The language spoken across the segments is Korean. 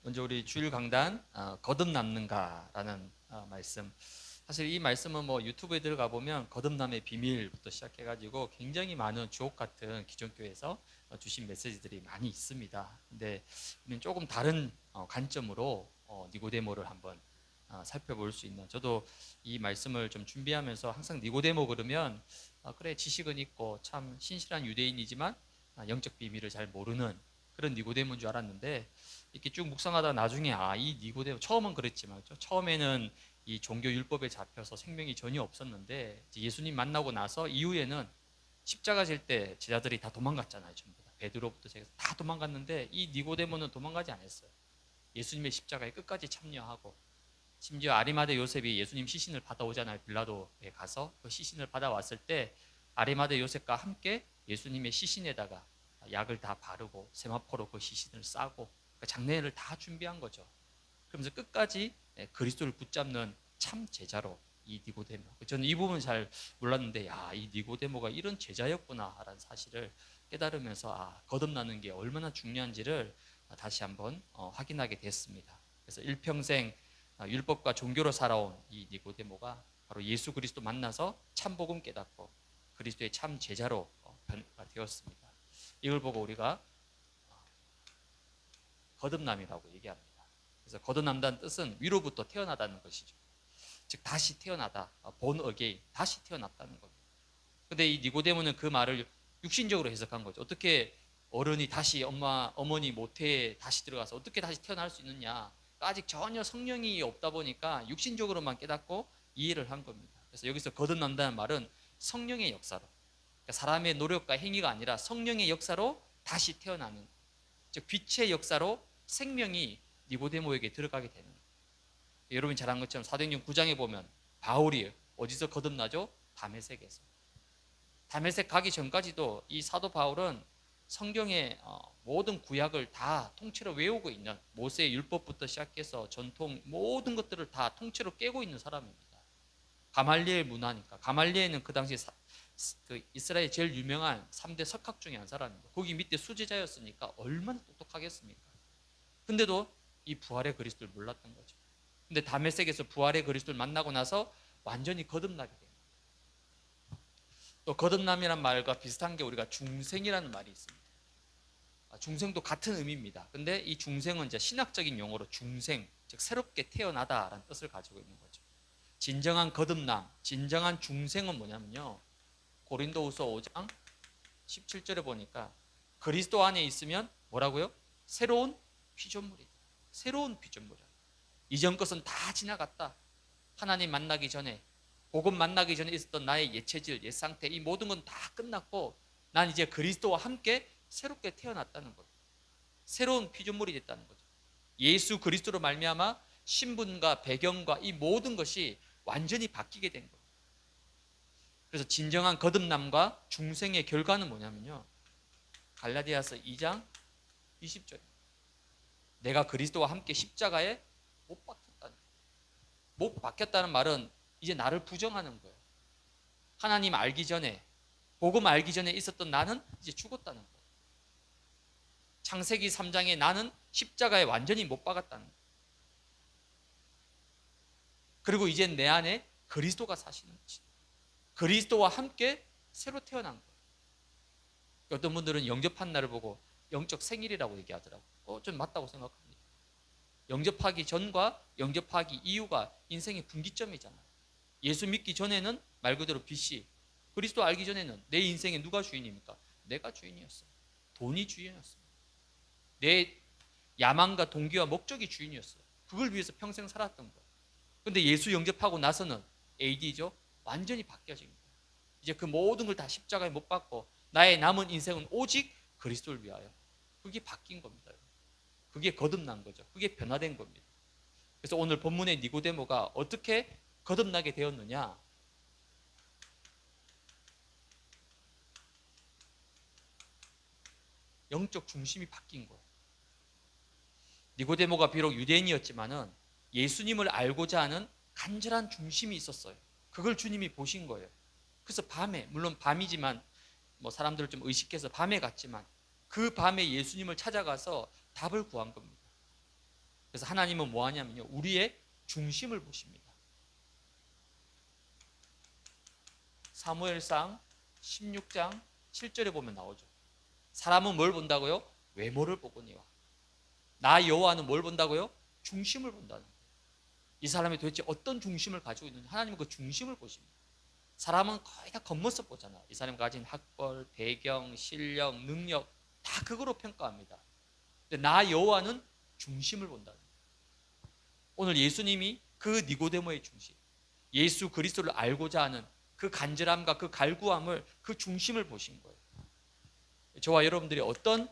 먼저 우리 주일 강단 거듭남는가라는 말씀. 사실 이 말씀은 뭐 유튜브에 들어가 보면 거듭남의 비밀부터 시작해가지고 굉장히 많은 주옥 같은 기존교회에서 주신 메시지들이 많이 있습니다. 근데 우리는 조금 다른 관점으로 니고데모를 한번 살펴볼 수 있는. 저도 이 말씀을 좀 준비하면서 항상 니고데모 그러면 그래 지식은 있고 참 신실한 유대인이지만 영적 비밀을 잘 모르는 그런 니고데모인 줄 알았는데 이렇게 쭉 묵상하다 나중에 이 니고데모 처음은 그랬지만 처음에는 이 종교 율법에 잡혀서 생명이 전혀 없었는데 예수님 만나고 나서 이후에는 십자가 질 때 제자들이 다 도망갔잖아요. 전부 다 베드로부터 제가 다 도망갔는데 이 니고데모는 도망가지 않았어요. 예수님의 십자가에 끝까지 참여하고 심지어 아리마대 요셉이 예수님 시신을 받아오잖아요. 빌라도에 가서 그 시신을 받아왔을 때 아리마대 요셉과 함께 예수님의 시신에다가 약을 다 바르고 세마포로 그 시신을 싸고 그 장례를 다 준비한 거죠. 그러면서 끝까지 그리스도를 붙잡는 참 제자로 이 니고데모. 저는 이 부분 잘 몰랐는데 이 니고데모가 이런 제자였구나라는 사실을 깨달으면서 거듭나는 게 얼마나 중요한지를 다시 한번 확인하게 됐습니다. 그래서 일평생 율법과 종교로 살아온 이 니고데모가 바로 예수 그리스도 만나서 참 복음 깨닫고 그리스도의 참 제자로 변화가 되었습니다. 이걸 보고 우리가 거듭남이라고 얘기합니다. 그래서 거듭난다는 뜻은 위로부터 태어나다는 것이죠. 즉 다시 태어나다, born again, 다시 태어났다는 겁니다. 근데 이 니고데모는 그 말을 육신적으로 해석한 거죠. 어떻게 어른이 다시 어머니 모태에 다시 들어가서 어떻게 다시 태어날 수 있느냐. 아직 전혀 성령이 없다 보니까 육신적으로만 깨닫고 이해를 한 겁니다. 그래서 여기서 거듭난다는 말은 성령의 역사로, 그러니까 사람의 노력과 행위가 아니라 성령의 역사로 다시 태어나는, 즉 빛의 역사로 생명이 니고데모에게 들어가게 되는 거예요. 여러분이 잘 한 것처럼 사도행전 9장에 보면 바울이 어디서 거듭나죠? 다메섹에서. 다메섹 가기 전까지도 이 사도 바울은 성경의 모든 구약을 다 통째로 외우고 있는, 모세의 율법부터 시작해서 전통 모든 것들을 다 통째로 깨고 있는 사람입니다. 가말리엘 문화니까. 가말리엘은 그 당시에 그 이스라엘 제일 유명한 3대 석학 중에 한 사람입니다. 거기 밑에 수제자였으니까 얼마나 똑똑하겠습니까? 근데도 이 부활의 그리스도를 몰랐던 거죠. 근데 다메섹에서 부활의 그리스도를 만나고 나서 완전히 거듭나게 됩니다. 또 거듭남이란 말과 비슷한 게 우리가 중생이라는 말이 있습니다. 중생도 같은 의미입니다. 근데 이 중생은 이제 신학적인 용어로 중생, 즉 새롭게 태어나다라는 뜻을 가지고 있는 거죠. 진정한 거듭남, 진정한 중생은 뭐냐면요, 고린도후서 5장 17절에 보니까 그리스도 안에 있으면 뭐라고요? 새로운 피조물이다. 새로운 피조물이다. 이전 것은 다 지나갔다. 하나님 만나기 전에, 복음 만나기 전에 있었던 나의 옛 체질, 옛 상태, 이 모든 건 다 끝났고 난 이제 그리스도와 함께 새롭게 태어났다는 거예요. 새로운 피조물이 됐다는 거죠. 예수 그리스도로 말미암아 신분과 배경과 이 모든 것이 완전히 바뀌게 된 거예요. 그래서 진정한 거듭남과 중생의 결과는 뭐냐면요, 갈라디아서 2장 20절. 내가 그리스도와 함께 십자가에 못 박혔다는 거예요. 못 박혔다는 말은 이제 나를 부정하는 거예요. 하나님 알기 전에, 복음 알기 전에 있었던 나는 이제 죽었다는 거예요. 창세기 3장에 나는 십자가에 완전히 못 박았다는 거예요. 그리고 이제 내 안에 그리스도가 사시는 거지. 그리스도와 함께 새로 태어난 거예요. 어떤 분들은 영접한 날을 보고 영적 생일이라고 얘기하더라고요. 좀 맞다고 생각합니다. 영접하기 전과 영접하기 이후가 인생의 분기점이잖아요. 예수 믿기 전에는 말 그대로 빛이, 그리스도 알기 전에는 내 인생에 누가 주인입니까? 내가 주인이었어요. 돈이 주인이었습니다. 내 야망과 동기와 목적이 주인이었어요. 그걸 위해서 평생 살았던 거예요. 근데 예수 영접하고 나서는 AD죠. 완전히 바뀌어진 거예요. 이제 그 모든 걸 다 십자가에 못 박고 나의 남은 인생은 오직 그리스도를 위하여. 그게 바뀐 겁니다. 그게 거듭난 거죠. 그게 변화된 겁니다. 그래서 오늘 본문의 니고데모가 어떻게 거듭나게 되었느냐? 영적 중심이 바뀐 거예요. 니고데모가 비록 유대인이었지만은 예수님을 알고자 하는 간절한 중심이 있었어요. 그걸 주님이 보신 거예요. 그래서 밤에, 물론 밤이지만 뭐 사람들을 좀 의식해서 밤에 갔지만 그 밤에 예수님을 찾아가서 답을 구한 겁니다. 그래서 하나님은 뭐 하냐면요, 우리의 중심을 보십니다. 사무엘상 16장 7절에 보면 나오죠. 사람은 뭘 본다고요? 외모를 보거니와 나 여호와는 뭘 본다고요? 중심을 본다는 거예요. 이 사람이 도대체 어떤 중심을 가지고 있는지 하나님은 그 중심을 보십니다. 사람은 거의 다 겉모습 보잖아요. 이 사람이 가진 학벌, 배경, 실력, 능력 다 그거로 평가합니다. 근데 나 여호와는 중심을 본다는 거예요. 오늘 예수님이 그 니고데모의 중심, 예수 그리스도를 알고자 하는 그 간절함과 그 갈구함을, 그 중심을 보신 거예요. 저와 여러분들이 어떤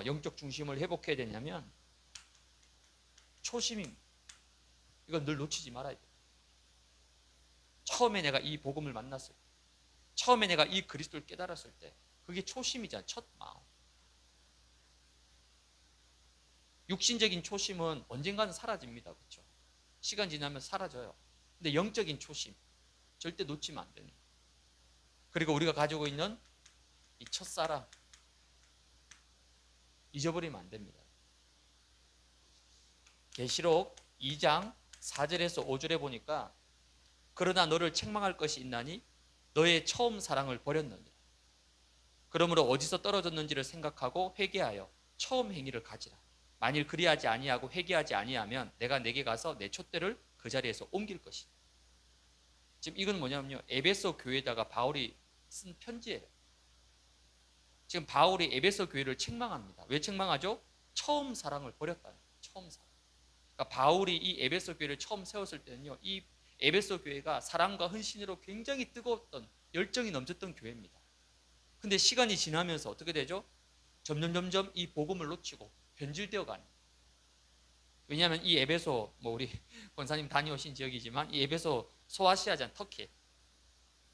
영적 중심을 회복해야 되냐면 초심입니다. 이건 늘 놓치지 말아야 돼요. 처음에 내가 이 복음을 만났을 때, 처음에 내가 이 그리스도를 깨달았을 때, 그게 초심이잖아요. 첫 마음. 육신적인 초심은 언젠가는 사라집니다. 그렇죠? 시간 지나면 사라져요. 근데 영적인 초심 절대 놓치면 안 됩니다. 그리고 우리가 가지고 있는 이 첫사랑 잊어버리면 안 됩니다. 계시록 2장 4절에서 5절에 보니까 그러나 너를 책망할 것이 있나니 너의 처음 사랑을 버렸느니라. 그러므로 어디서 떨어졌는지를 생각하고 회개하여 처음 행위를 가지라. 만일 그리하지 아니하고 회개하지 아니하면 내가 내게 가서 내 촛대를 그 자리에서 옮길 것이다. 지금 이건 뭐냐면요, 에베소 교회에다가 바울이 쓴 편지예요. 지금 바울이 에베소 교회를 책망합니다. 왜 책망하죠? 처음 사랑을 버렸다는 거예요. 처음 사랑. 그러니까 바울이 이 에베소 교회를 처음 세웠을 때는요, 이 에베소 교회가 사랑과 헌신으로 굉장히 뜨거웠던, 열정이 넘쳤던 교회입니다. 근데 시간이 지나면서 어떻게 되죠? 점점 이 복음을 놓치고 변질되어 가는. 왜냐하면 이 에베소, 우리 권사님 다녀오신 지역이지만 이 에베소 소아시아잖아요. 터키.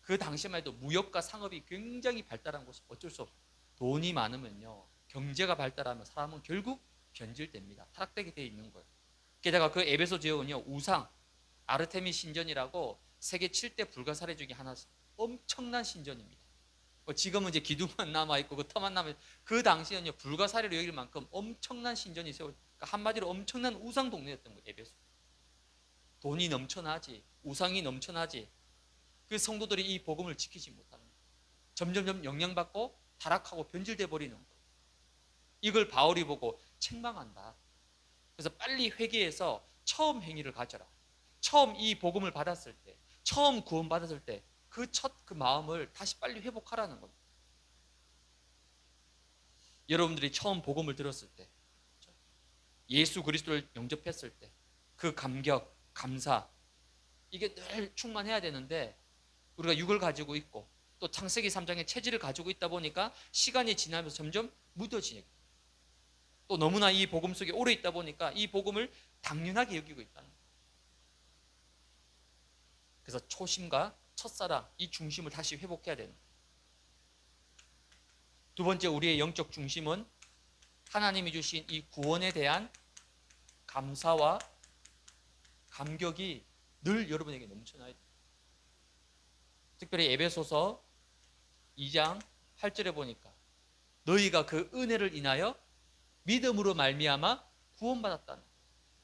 그 당시만 해도 무역과 상업이 굉장히 발달한 곳이 어쩔 수 없어요. 돈이 많으면요, 경제가 발달하면 사람은 결국 변질됩니다. 타락되게 되어 있는 거예요. 게다가 그 에베소 지역은요, 우상 아르테미 신전이라고 세계 7대 불가사리 중에 하나, 엄청난 신전입니다. 지금은 이제 기둥만 남아있고 그 터만 남아있고, 그 당시에는요, 불가사리로 여길 만큼 엄청난 신전이 세워져, 그러니까 한마디로 엄청난 우상 동네였던 거예요. 에베소. 돈이 넘쳐나지, 우상이 넘쳐나지, 그 성도들이 이 복음을 지키지 못하는 거예요. 점점 영향받고 타락하고 변질돼 버리는 거예요. 이걸 바울이 보고 책망한다. 그래서 빨리 회개해서 처음 행위를 가져라. 처음 이 복음을 받았을 때, 처음 구원받았을 때 그 첫 그 마음을 다시 빨리 회복하라는 겁니다. 여러분들이 처음 복음을 들었을 때, 예수 그리스도를 영접했을 때 그 감격, 감사, 이게 늘 충만해야 되는데 우리가 육을 가지고 있고 또 창세기 3장의 체질을 가지고 있다 보니까 시간이 지나면서 점점 묻어지니까, 또 너무나 이 복음 속에 오래 있다 보니까 이 복음을 당연하게 여기고 있다는 거예요. 그래서 초심과 첫사랑, 이 중심을 다시 회복해야 되는 거예요. 두 번째, 우리의 영적 중심은 하나님이 주신 이 구원에 대한 감사와 감격이 늘 여러분에게 넘쳐나야 돼요. 특별히 에베소서 2장 8절에 보니까 너희가 그 은혜를 인하여 믿음으로 말미암아 구원받았다는 거예요.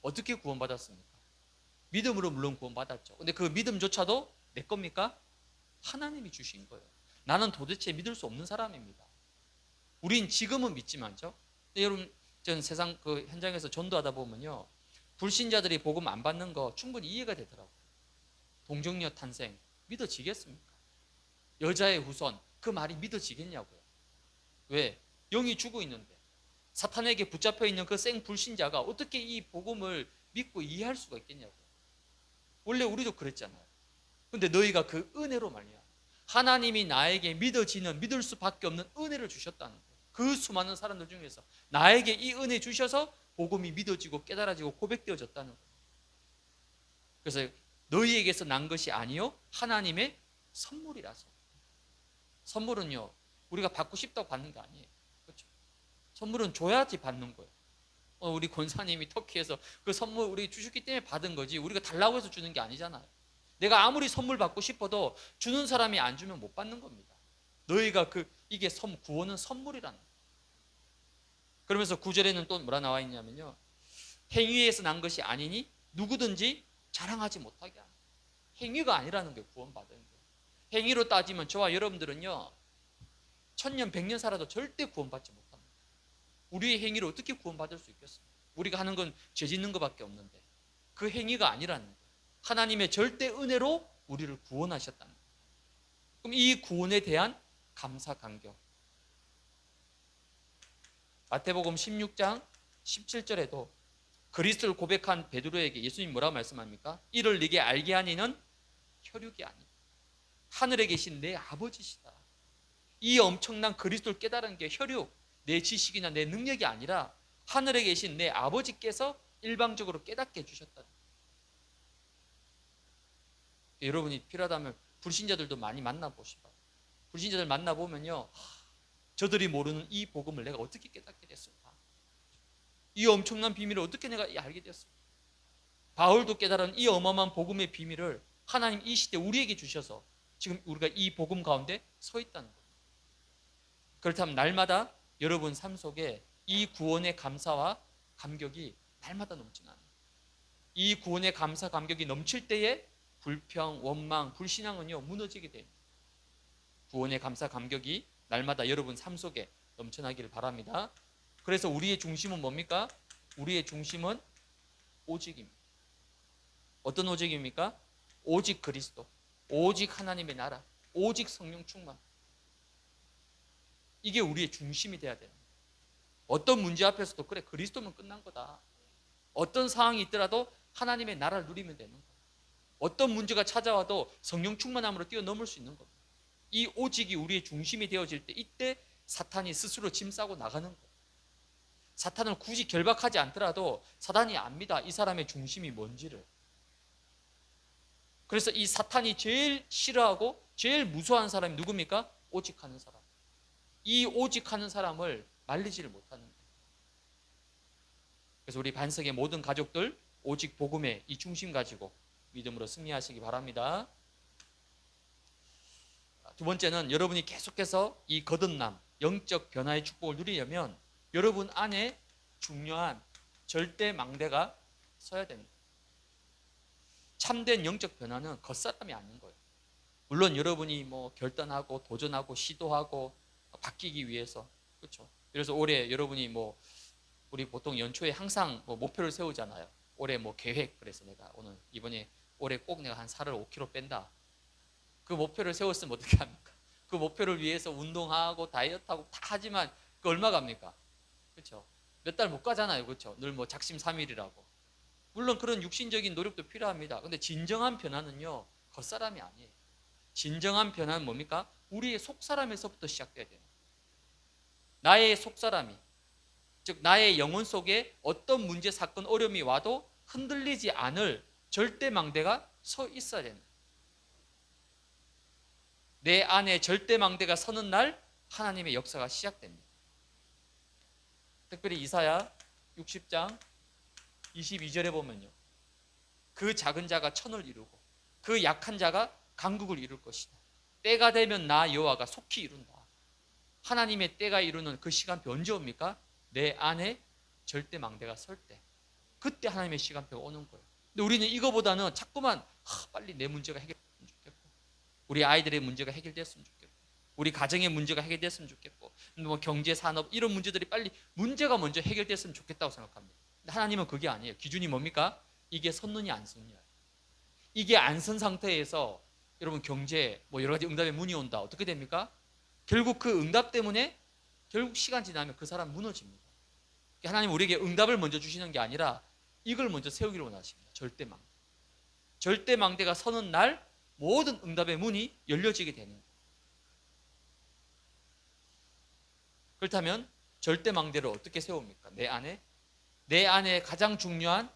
어떻게 구원받았습니까? 믿음으로 물론 구원받았죠. 근데 그 믿음조차도 내 겁니까? 하나님이 주신 거예요. 나는 도대체 믿을 수 없는 사람입니다. 우린 지금은 믿지만죠. 근데 여러분, 저는 세상 그 현장에서 전도하다 보면요, 불신자들이 복음 안 받는 거 충분히 이해가 되더라고요. 동정녀 탄생 믿어지겠습니까? 여자의 후손, 그 말이 믿어지겠냐고요. 왜? 영이 죽어 있는데 사탄에게 붙잡혀 있는 그 생 불신자가 어떻게 이 복음을 믿고 이해할 수가 있겠냐고요. 원래 우리도 그랬잖아요. 근데 너희가 그 은혜로 말이야, 하나님이 나에게 믿어지는, 믿을 수밖에 없는 은혜를 주셨다는 거예요. 그 수많은 사람들 중에서 나에게 이 은혜 주셔서 복음이 믿어지고 깨달아지고 고백되어졌다는 거예요. 그래서 너희에게서 난 것이 아니요 하나님의 선물이라서. 선물은요, 우리가 받고 싶다고 받는 게 아니에요. 그렇죠? 선물은 줘야지 받는 거예요. 우리 권사님이 터키에서 그 선물 우리 주셨기 때문에 받은 거지, 우리가 달라고 해서 주는 게 아니잖아요. 내가 아무리 선물 받고 싶어도 주는 사람이 안 주면 못 받는 겁니다. 너희가 이게 구원은 선물이라는 거예요. 그러면서 9절에는 또 뭐라 나와 있냐면요, 행위에서 난 것이 아니니 누구든지 자랑하지 못하게 하는. 행위가 아니라는 게 구원받은 거예요. 행위로 따지면 저와 여러분들은요 1000년 100년 살아도 절대 구원받지 못합니다. 우리의 행위로 어떻게 구원받을 수 있겠습니까? 우리가 하는 건 죄 짓는 것밖에 없는데 그 행위가 아니라는 거예요. 하나님의 절대 은혜로 우리를 구원하셨다는 거예요. 그럼 이 구원에 대한 감사 감격. 마태복음 16장 17절에도 그리스도를 고백한 베드로에게 예수님 뭐라고 말씀합니까? 이를 네게 알게 하니는 혈육이 아니 하늘에 계신 내 아버지시다. 이 엄청난 그리스도를 깨달은 게 혈육, 내 지식이나 내 능력이 아니라 하늘에 계신 내 아버지께서 일방적으로 깨닫게 해주셨다. 여러분이 필요하다면 불신자들도 많이 만나보시고 불신자들 만나보면요 저들이 모르는 이 복음을 내가 어떻게 깨닫게 됐을까? 이 엄청난 비밀을 어떻게 내가 알게 됐을까? 바울도 깨달은 이 어마어마한 복음의 비밀을 하나님 이 시대 우리에게 주셔서 지금 우리가 이 복음 가운데 서 있다는 거예요. 그렇다면 날마다 여러분 삶 속에 이 구원의 감사와 감격이 날마다 넘치나요? 이 구원의 감사 감격이 넘칠 때에 불평, 원망, 불신앙은요 무너지게 됩니다. 구원의 감사 감격이 날마다 여러분 삶 속에 넘쳐나기를 바랍니다. 그래서 우리의 중심은 뭡니까? 우리의 중심은 오직입니다. 어떤 오직입니까? 오직 그리스도, 오직 하나님의 나라, 오직 성령 충만. 이게 우리의 중심이 돼야 돼요. 어떤 문제 앞에서도 그래 그리스도면 끝난 거다. 어떤 상황이 있더라도 하나님의 나라를 누리면 되는 거예요. 어떤 문제가 찾아와도 성령 충만함으로 뛰어넘을 수 있는 겁니다. 이 오직이 우리의 중심이 되어질 때 이때 사탄이 스스로 짐 싸고 나가는 거예요. 사탄을 굳이 결박하지 않더라도 사탄이 압니다. 이 사람의 중심이 뭔지를. 그래서 이 사탄이 제일 싫어하고 제일 무서워하는 사람이 누굽니까? 오직하는 사람. 이 오직하는 사람을 말리지를 못하는 거예요. 그래서 우리 반석의 모든 가족들 오직 복음의 이 중심 가지고 믿음으로 승리하시기 바랍니다. 두 번째는 여러분이 계속해서 이 거듭남, 영적 변화의 축복을 누리려면 여러분 안에 중요한 절대 망대가 서야 됩니다. 참된 영적 변화는 겉사람이 아닌 거예요. 물론 여러분이 뭐 결단하고 도전하고 시도하고 바뀌기 위해서 그렇죠. 그래서 올해 여러분이 뭐 우리 보통 연초에 항상 뭐 목표를 세우잖아요. 올해 뭐 계획 그래서 내가 오늘 이번에 올해 꼭 내가 한 살을 5kg 뺀다. 그 목표를 세웠으면 어떻게 합니까? 그 목표를 위해서 운동하고 다이어트하고 다 하지만 그 얼마 갑니까? 그렇죠. 몇 달 못 가잖아요. 그렇죠. 늘 뭐 작심삼일이라고. 물론 그런 육신적인 노력도 필요합니다. 근데 진정한 변화는요 겉사람이 아니에요. 진정한 변화는 뭡니까? 우리의 속사람에서부터 시작돼야 돼요. 나의 속사람이 즉 나의 영혼 속에 어떤 문제, 사건, 어려움이 와도 흔들리지 않을 절대 망대가 서 있어야 됩니다. 내 안에 절대 망대가 서는 날 하나님의 역사가 시작됩니다. 특별히 이사야 60장 22절에 보면요. 그 작은 자가 천을 이루고 그 약한 자가 강국을 이룰 것이다. 때가 되면 나 여호와가 속히 이룬다. 하나님의 때가 이루는 그 시간표 언제 옵니까? 내 안에 절대 망대가 설 때. 그때 하나님의 시간표가 오는 거예요. 근데 우리는 이거보다는 자꾸만 빨리 내 문제가 해결됐으면 좋겠고 우리 아이들의 문제가 해결됐으면 좋겠고 우리 가정의 문제가 해결됐으면 좋겠고 뭐 경제, 산업 이런 문제들이 빨리 문제가 먼저 해결됐으면 좋겠다고 생각합니다. 근데 하나님은 그게 아니에요. 기준이 뭡니까? 이게 섰느냐 안 섰느냐. 이게 안 선 상태에서 여러분 경제 뭐 여러 가지 응답의 문이 온다. 어떻게 됩니까? 결국 그 응답 때문에 결국 시간 지나면 그 사람 무너집니다. 하나님 우리에게 응답을 먼저 주시는 게 아니라 이걸 먼저 세우기를 원하십니다. 절대망대. 절대망대가 서는 날 모든 응답의 문이 열려지게 되는 거예요. 그렇다면 절대망대를 어떻게 세웁니까? 내 안에 가장 중요한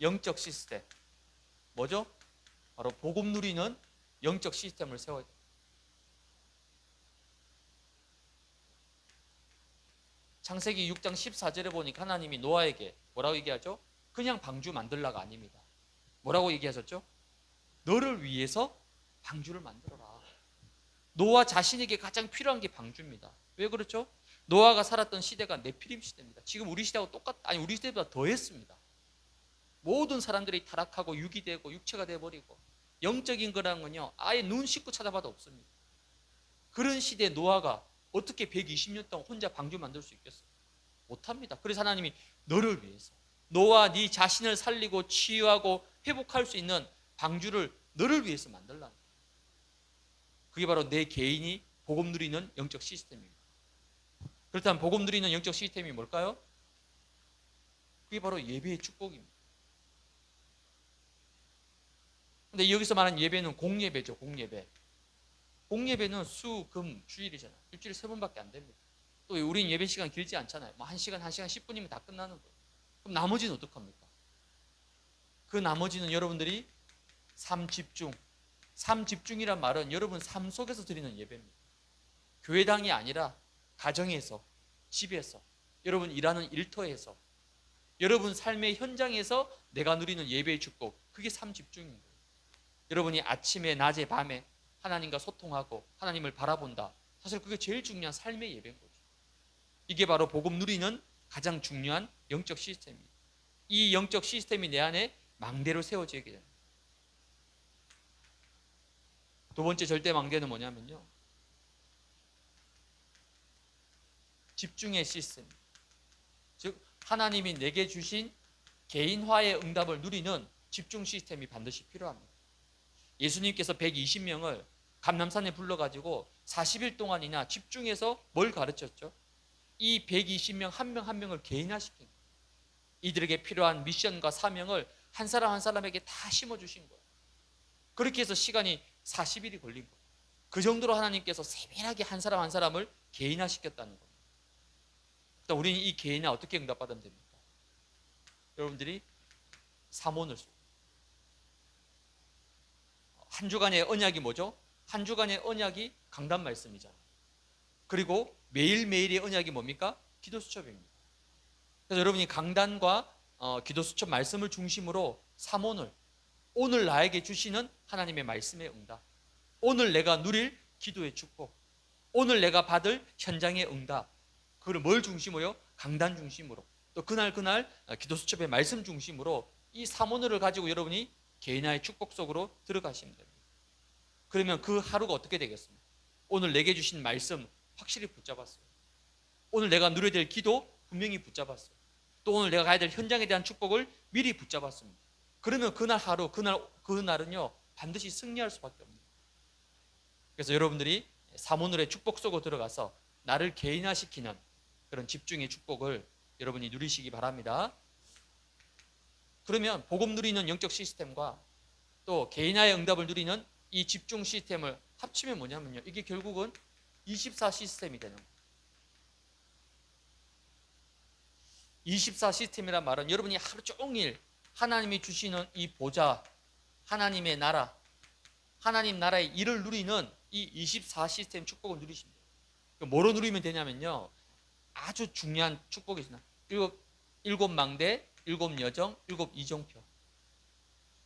영적 시스템 뭐죠? 바로 복음 누리는 영적 시스템을 세워야 돼요. 창세기 6장 14절에 보니까 하나님이 노아에게 뭐라고 얘기하죠? 그냥 방주 만들라가 아닙니다. 뭐라고 얘기하셨죠? 너를 위해서 방주를 만들어라. 노아 자신에게 가장 필요한 게 방주입니다. 왜 그렇죠? 노아가 살았던 시대가 네피림 시대입니다. 지금 우리 시대하고 우리 시대보다 더했습니다. 모든 사람들이 타락하고 육이 되고 육체가 돼버리고 영적인 거라는 건요 아예 눈 씻고 찾아봐도 없습니다. 그런 시대에 노아가 어떻게 120년 동안 혼자 방주 만들 수 있겠어요? 못합니다. 그래서 하나님이 너를 위해서 너와 네 자신을 살리고 치유하고 회복할 수 있는 방주를 너를 위해서 만들라는 거예요. 그게 바로 내 개인이 복음 누리는 영적 시스템입니다. 그렇다면 복음 누리는 영적 시스템이 뭘까요? 그게 바로 예배의 축복입니다. 근데 여기서 말하는 예배는 공예배죠. 공예배. 공예배는 수, 금, 주일이잖아요. 일주일에 3번밖에 안 됩니다. 또 우린 예배 시간 길지 않잖아요. 뭐 1시간 10분이면 다 끝나는 거예요. 그럼 나머지는 어떡합니까? 그 나머지는 여러분들이 삶 집중이란 말은 여러분 삶 속에서 드리는 예배입니다. 교회당이 아니라 가정에서, 집에서, 여러분 일하는 일터에서, 여러분 삶의 현장에서 내가 누리는 예배의 축복, 그게 삶 집중인 거예요. 여러분이 아침에, 낮에, 밤에 하나님과 소통하고 하나님을 바라본다. 사실 그게 제일 중요한 삶의 예배인 거죠. 이게 바로 복음 누리는 가장 중요한 영적 시스템입니다. 이 영적 시스템이 내 안에 망대로 세워지게 됩니다. 두 번째 절대 망대는 뭐냐면요, 집중의 시스템. 즉 하나님이 내게 주신 개인화의 응답을 누리는 집중 시스템이 반드시 필요합니다. 예수님께서 120명을 감람산에 불러가지고 40일 동안이나 집중해서 뭘 가르쳤죠? 이 120명 한 명 한 명을 개인화시킨 거예요. 이들에게 필요한 미션과 사명을 한 사람 한 사람에게 다 심어주신 거예요. 그렇게 해서 시간이 40일이 걸린 거예요. 그 정도로 하나님께서 세밀하게 한 사람 한 사람을 개인화시켰다는 겁니다. 일단 우리는 이 개인화 어떻게 응답받으면 됩니까? 여러분들이 삼원을 쏘고, 한 주간의 언약이 뭐죠? 한 주간의 언약이 강단 말씀이잖아요. 그리고 매일매일의 언약이 뭡니까? 기도 수첩입니다. 그래서 여러분이 강단과 기도 수첩 말씀을 중심으로 삼원을, 오늘 나에게 주시는 하나님의 말씀의 응답, 오늘 내가 누릴 기도의 축복, 오늘 내가 받을 현장의 응답, 그걸 뭘 중심으로요? 강단 중심으로, 또 그날 기도 수첩의 말씀 중심으로 이 삼원을 가지고 여러분이 개인화의 축복 속으로 들어가시면 됩니다. 그러면 그 하루가 어떻게 되겠습니까? 오늘 내게 주신 말씀 확실히 붙잡았어요. 오늘 내가 누려야 될 기도 분명히 붙잡았어요. 또 오늘 내가 가야 될 현장에 대한 축복을 미리 붙잡았습니다. 그러면 그날 하루, 그날은요 반드시 승리할 수밖에 없습니다. 그래서 여러분들이 삼오늘의 축복 속으로 들어가서 나를 개인화시키는 그런 집중의 축복을 여러분이 누리시기 바랍니다. 그러면 복음 누리는 영적 시스템과 또 개인화의 응답을 누리는 이 집중 시스템을 합치면 뭐냐면요, 이게 결국은 24 시스템이 되는 거예요. 24 시스템이란 말은 여러분이 하루 종일 하나님이 주시는 이 보좌, 하나님의 나라, 하나님 나라의 일을 누리는 이 24 시스템 축복을 누리십니다. 뭐로 누리면 되냐면요, 아주 중요한 축복이 있습니다. 일곱 망대, 일곱 여정, 일곱 이정표.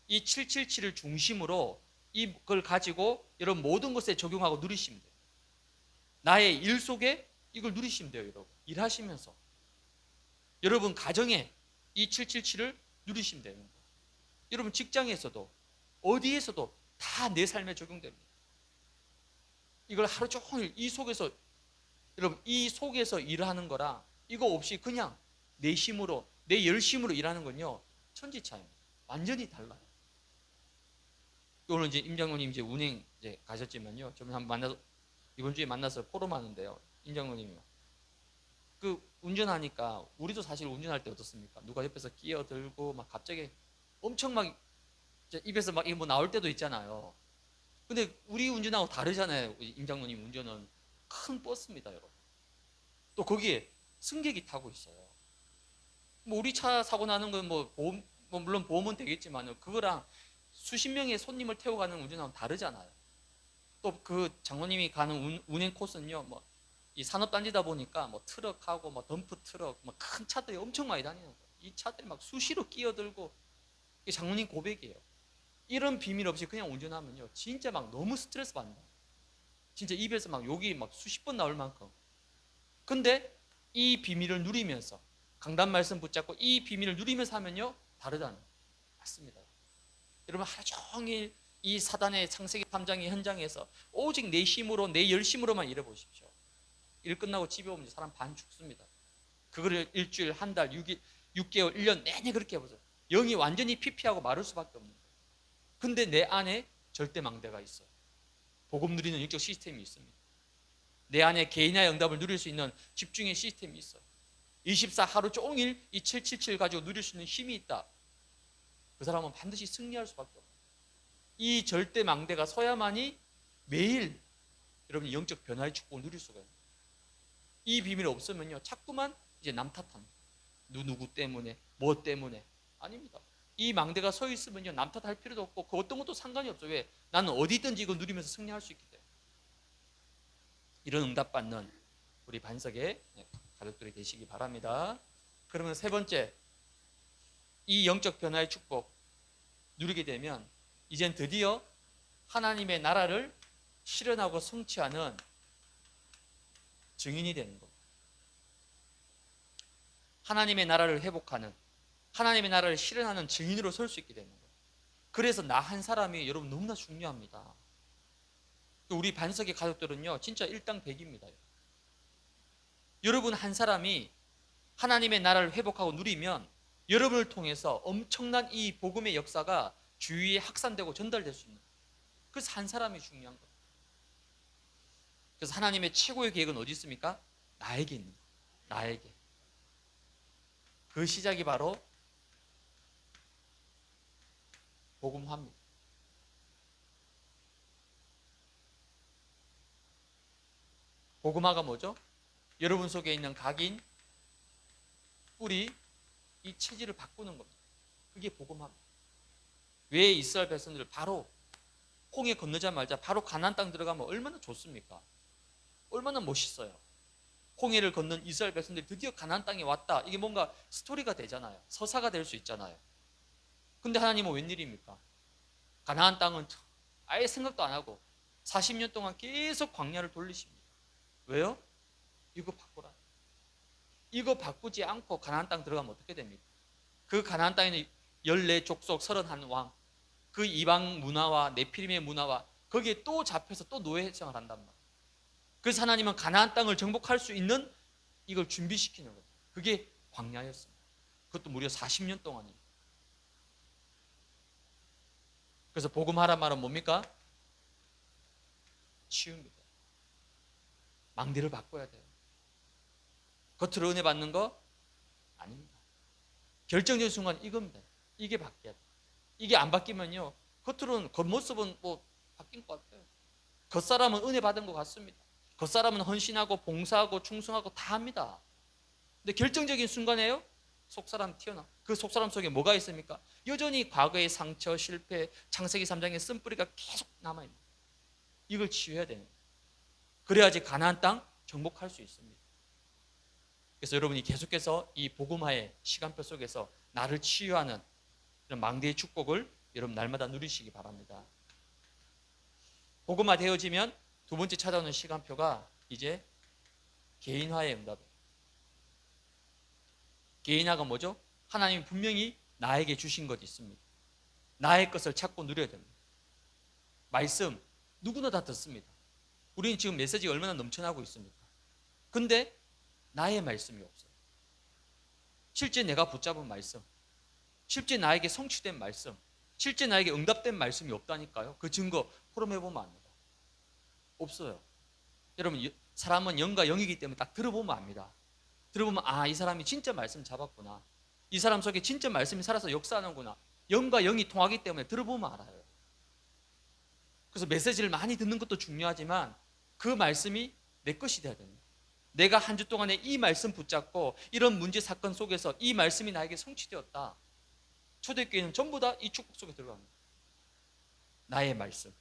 이 777을 중심으로 이걸 가지고 여러분 모든 것에 적용하고 누리시면 돼요. 나의 일 속에 이걸 누리시면 돼요. 여러분 일하시면서 여러분 가정에 이 777을 누리시면 되는 거예요. 여러분 직장에서도 어디에서도 다 내 삶에 적용됩니다. 이걸 하루 종일 여러분 이 속에서 일하는 거랑 이거 없이 그냥 내 힘으로, 내 열심으로 일하는 건요 천지차이입니다. 완전히 달라요. 오늘 이제 임 장로님 이제 운행 이제 가셨지만요, 좀 한번 이번 주에 만나서 포럼하는데요, 임 장로님이요, 그 운전하니까 우리도 사실 운전할 때 어떻습니까? 누가 옆에서 끼어들고 막 갑자기 엄청 막 입에서 막 뭐 나올 때도 있잖아요. 근데 우리 운전하고 다르잖아요. 임 장로님 운전은 큰 버스입니다, 여러분. 또 거기에 승객이 타고 있어요. 뭐 우리 차 사고 나는 건 뭐 보험, 뭐 물론 보험은 되겠지만 그거랑 수십 명의 손님을 태워가는 운전하고는 다르잖아요. 또 그 장로님이 가는 운행 코스는요, 뭐 이 산업단지다 보니까 뭐 트럭하고 뭐 덤프 트럭, 뭐 큰 차들이 엄청 많이 다니는 거예요. 이 차들이 막 수시로 끼어들고, 이게 장로님 고백이에요. 이런 비밀 없이 그냥 운전하면요 진짜 막 너무 스트레스 받는다. 진짜 입에서 막 욕이 막 수십 번 나올 만큼. 근데 이 비밀을 누리면서 강단 말씀 붙잡고 이 비밀을 누리면서 하면요 다르다는 거예요. 맞습니다. 여러분 하루 종일 이 사단의 창세기 3장의 현장에서 오직 내 힘으로 내 열심으로만 일해 보십시오. 일 끝나고 집에 오면 사람 반 죽습니다. 그거를 일주일, 한 달, 6개월, 1년 내내 그렇게 해보세요. 영이 완전히 피폐하고 마를 수밖에 없는 거예요. 근데 내 안에 절대 망대가 있어요. 복음 누리는 영적 시스템이 있습니다. 내 안에 개인의 응답을 누릴 수 있는 집중의 시스템이 있어요. 24 하루 종일 이 777 가지고 누릴 수 있는 힘이 있다. 그 사람은 반드시 승리할 수밖에 없어요. 이 절대 망대가 서야만이 매일 여러분이 영적 변화의 축복을 누릴 수가 있어요. 이 비밀이 없으면요 자꾸만 이제 남 탓합니다. 누구 때문에 뭐 때문에 아닙니다. 이 망대가 서 있으면요 남 탓할 필요도 없고 그 어떤 것도 상관이 없어요. 왜? 나는 어디든지 이거 누리면서 승리할 수 있기 때문에. 이런 응답받는 우리 반석의 가족들이 되시기 바랍니다. 그러면 세 번째, 이 영적 변화의 축복 누리게 되면 이젠 드디어 하나님의 나라를 실현하고 성취하는 증인이 되는 겁니다. 하나님의 나라를 회복하는, 하나님의 나라를 실현하는 증인으로 설 수 있게 되는 거예요. 그래서 나 한 사람이 여러분 너무나 중요합니다. 우리 반석의 가족들은요 진짜 일당백입니다. 여러분 한 사람이 하나님의 나라를 회복하고 누리면 여러분을 통해서 엄청난 이 복음의 역사가 주위에 확산되고 전달될 수 있는 거예요. 그래서 한 사람이 중요한 거예요. 그래서 하나님의 최고의 계획은 어디 있습니까? 나에게 있는 거예요. 나에게. 그 시작이 바로 복음화입니다. 복음화가 뭐죠? 여러분 속에 있는 각인, 뿌리, 이 체질을 바꾸는 겁니다. 그게 복음화입니다. 왜 이스라엘 백성들을 바로 홍해 건너자마자 바로 가나안 땅 들어가면 얼마나 좋습니까? 얼마나 멋있어요. 홍해를 건넌 이스라엘 백성들이 드디어 가나안 땅에 왔다. 이게 뭔가 스토리가 되잖아요. 서사가 될 수 있잖아요. 근데 하나님은 웬일입니까? 가나안 땅은 아예 생각도 안 하고 40년 동안 계속 광야를 돌리십니다. 왜요? 이거 바꾸라. 이거 바꾸지 않고 가나안 땅 들어가면 어떻게 됩니까? 그 가나안 땅에는 14족속 31왕, 그 이방 문화와 네피림의 문화와 거기에 또 잡혀서 또 노예 생활을 한단 말이에요. 그래서 하나님은 가나안 땅을 정복할 수 있는 이걸 준비시키는 거예요. 그게 광야였습니다. 그것도 무려 40년 동안입니다. 그래서 복음하란 말은 뭡니까? 치유입니다. 망대를 바꿔야 돼요. 겉으로 은혜 받는 거 아닙니다. 결정적인 순간 이겁니다. 이게 바뀌어야 돼요. 이게 안 바뀌면요 겉으로는 겉모습은 뭐 바뀐 것 같아요. 겉사람은 은혜 받은 것 같습니다. 겉사람은 헌신하고 봉사하고 충성하고 다 합니다. 근데 결정적인 순간에요 속사람 튀어나와. 그 속사람 속에 뭐가 있습니까? 여전히 과거의 상처, 실패, 창세기 3장의 쓴뿌리가 계속 남아있는 거예요. 이걸 치유해야 되는 거예요. 그래야지 가나안 땅 정복할 수 있습니다. 그래서 여러분이 계속해서 이 복음화의 시간표 속에서 나를 치유하는 이런 망대의 축복을 여러분 날마다 누리시기 바랍니다. 복음화 되어지면 두 번째 찾아오는 시간표가 이제 개인화의 응답이에요. 개인화가 뭐죠? 하나님이 분명히 나에게 주신 것이 있습니다. 나의 것을 찾고 누려야 됩니다. 말씀 누구나 다 듣습니다. 우리는 지금 메시지가 얼마나 넘쳐나고 있습니까? 근데 나의 말씀이 없어요. 실제 내가 붙잡은 말씀, 실제 나에게 성취된 말씀, 실제 나에게 응답된 말씀이 없다니까요. 그 증거 포럼해보면 압니다. 없어요. 여러분 사람은 영과 영이기 때문에 딱 들어보면 압니다. 들어보면 이 사람이 진짜 말씀 잡았구나. 이 사람 속에 진짜 말씀이 살아서 역사하는구나. 영과 영이 통하기 때문에 들어보면 알아요. 그래서 메시지를 많이 듣는 것도 중요하지만 그 말씀이 내 것이 돼야 됩니다. 내가 한 주 동안에 이 말씀 붙잡고 이런 문제 사건 속에서 이 말씀이 나에게 성취되었다. 초대교회는 전부 다 이 축복 속에 들어갑니다. 나의 말씀.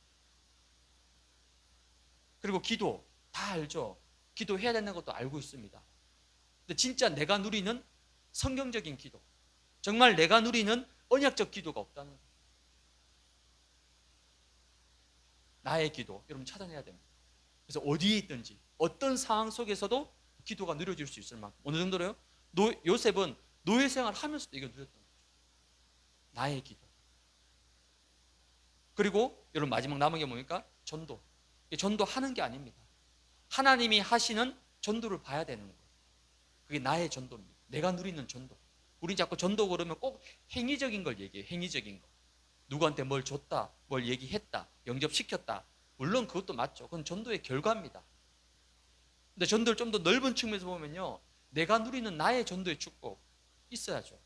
그리고 기도 다 알죠. 기도해야 되는 것도 알고 있습니다. 근데 진짜 내가 누리는 성경적인 기도, 정말 내가 누리는 언약적 기도가 없다는 거예요. 나의 기도 여러분 찾아내야 됩니다. 그래서 어디에 있든지 어떤 상황 속에서도 기도가 누려질 수 있을 만큼. 어느 정도로요? 요셉은 노예 생활을 하면서도 이거 누렸던 거죠. 나의 기도. 그리고 여러분 마지막 남은 게 뭡니까? 전도. 전도하는 게 아닙니다. 하나님이 하시는 전도를 봐야 되는 거예요. 그게 나의 전도입니다. 내가 누리는 전도. 우린 자꾸 전도 그러면 꼭 행위적인 걸 얘기해요. 행위적인 거. 누구한테 뭘 줬다, 뭘 얘기했다, 영접시켰다. 물론 그것도 맞죠. 그건 전도의 결과입니다. 근데 전도를 좀 더 넓은 측면에서 보면요, 내가 누리는 나의 전도의 축복 있어야죠.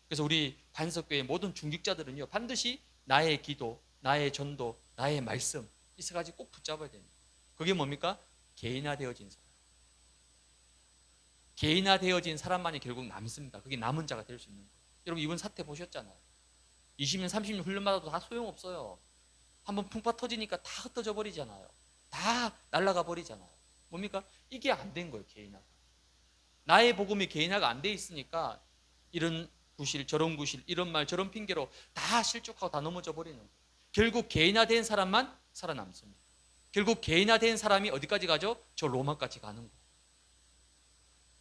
그래서 우리 반석교회 모든 중직자들은요, 반드시 나의 기도, 나의 전도, 나의 말씀 이 세 가지 꼭 붙잡아야 됩니다. 그게 뭡니까? 개인화되어진 사람. 개인화되어진 사람만이 결국 남습니다. 그게 남은 자가 될 수 있는 거예요. 여러분 이번 사태 보셨잖아요. 20년, 30년 훈련받아도 다 소용없어요. 한번 풍파 터지니까 다 흩어져 버리잖아요. 다 날아가 버리잖아요. 뭡니까? 이게 안 된 거예요, 개인화가. 나의 복음이 개인화가 안 돼 있으니까 이런 구실, 저런 구실, 이런 말, 저런 핑계로 다 실족하고 다 넘어져 버리는 거예요. 결국 개인화된 사람만 살아남습니다. 결국 개인화된 사람이 어디까지 가죠? 저 로마까지 가는 거예요.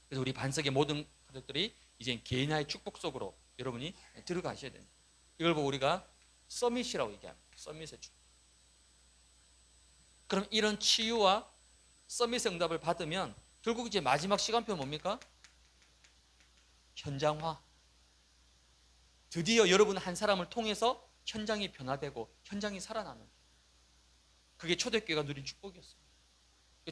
그래서 우리 반석의 모든 가족들이 이제 개인화의 축복 속으로 여러분이 들어가셔야 됩니다. 이걸 보고 우리가 서밋이라고 얘기합니다. 서밋의 축복. 그럼 이런 치유와 서밋의 응답을 받으면 결국 이제 마지막 시간표는 뭡니까? 현장화. 드디어 여러분 한 사람을 통해서 현장이 변화되고 현장이 살아나는, 그게 초대교회가 누린 축복이었습니다.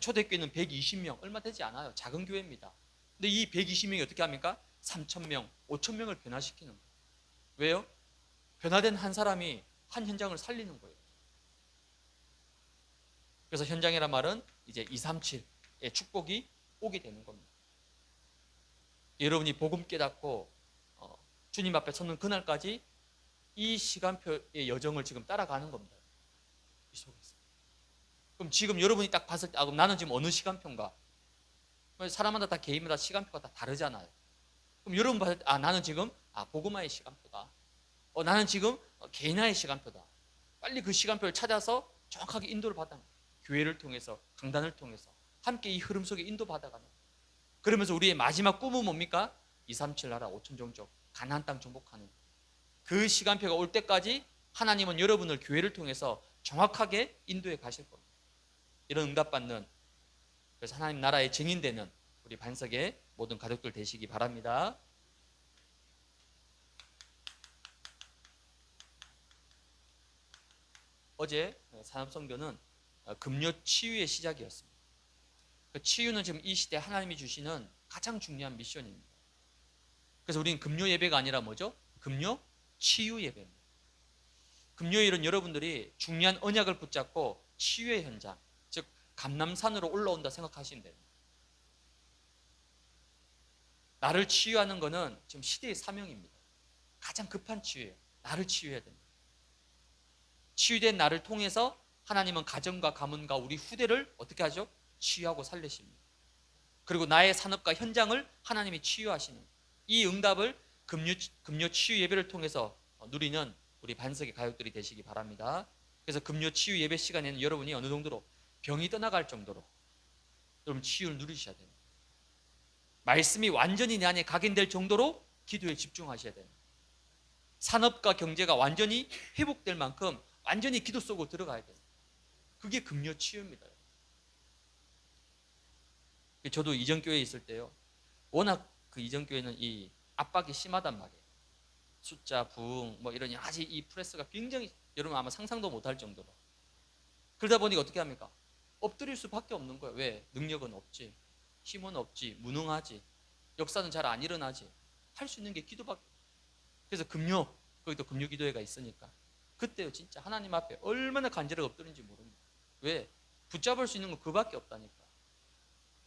초대교회는 120명, 얼마 되지 않아요. 작은 교회입니다. 근데 이 120명이 어떻게 합니까? 3,000명, 5,000명을 변화시키는 거예요. 왜요? 변화된 한 사람이 한 현장을 살리는 거예요. 그래서 현장이란 말은 이제 237의 축복이 오게 되는 겁니다. 여러분이 복음 깨닫고 주님 앞에 서는 그날까지 이 시간표의 여정을 지금 따라가는 겁니다. 이 속에서. 그럼 지금 여러분이 딱 봤을 때, 그럼 나는 지금 어느 시간표인가? 사람마다 다 개인마다 시간표가 다 다르잖아요. 그럼 여러분 봤을 때, 나는 지금 복음화의 시간표다. 나는 지금 개인화의 시간표다. 빨리 그 시간표를 찾아서 정확하게 인도를 받아요. 교회를 통해서, 강단을 통해서 함께 이 흐름 속에 인도받아가는 거예요. 그러면서 우리의 마지막 꿈은 뭡니까? 237 나라 5천 종족 가나안 땅 정복하는, 그 시간표가 올 때까지 하나님은 여러분을 교회를 통해서 정확하게 인도해 가실 겁니다. 이런 응답받는, 그래서 하나님 나라의 증인되는 우리 반석의 모든 가족들 되시기 바랍니다. 어제 산업선교는 금요 치유의 시작이었습니다. 그 치유는 지금 이 시대 하나님이 주시는 가장 중요한 미션입니다. 그래서 우리는 금요 예배가 아니라 뭐죠? 금요 치유 예배입니다. 금요일은 여러분들이 중요한 언약을 붙잡고 치유의 현장, 즉 감람산으로 올라온다 생각하시면 됩니다. 나를 치유하는 것은 지금 시대의 사명입니다. 가장 급한 치유예요. 나를 치유해야 됩니다. 치유된 나를 통해서 하나님은 가정과 가문과 우리 후대를 어떻게 하죠? 치유하고 살리십니다. 그리고 나의 산업과 현장을 하나님이 치유하시는, 이 응답을 금요 치유 예배를 통해서 누리는 우리 반석의 가족들이 되시기 바랍니다. 그래서 금요 치유 예배 시간에는 여러분이 어느 정도로 병이 떠나갈 정도로 여러분 치유를 누리셔야 됩니다. 말씀이 완전히 내 안에 각인될 정도로 기도에 집중하셔야 됩니다. 산업과 경제가 완전히 회복될 만큼 완전히 기도 속으로 들어가야 됩니다. 그게 금요 치유입니다. 저도 이전 교회에 있을 때요, 워낙 그 이전 교회는 이 압박이 심하단 말이에요. 숫자, 부흥, 뭐 이런 아직 이 프레스가 굉장히 여러분 아마 상상도 못할 정도로. 그러다 보니까 어떻게 합니까? 엎드릴 수밖에 없는 거예요. 왜? 능력은 없지, 힘은 없지, 무능하지, 역사는 잘 안 일어나지. 할 수 있는 게 기도밖에. 그래서 금요, 거기도 금요 기도회가 있으니까 그때요 진짜 하나님 앞에 얼마나 간절하게 엎드린지 모릅니다. 왜? 붙잡을 수 있는 건 그밖에 없다니까.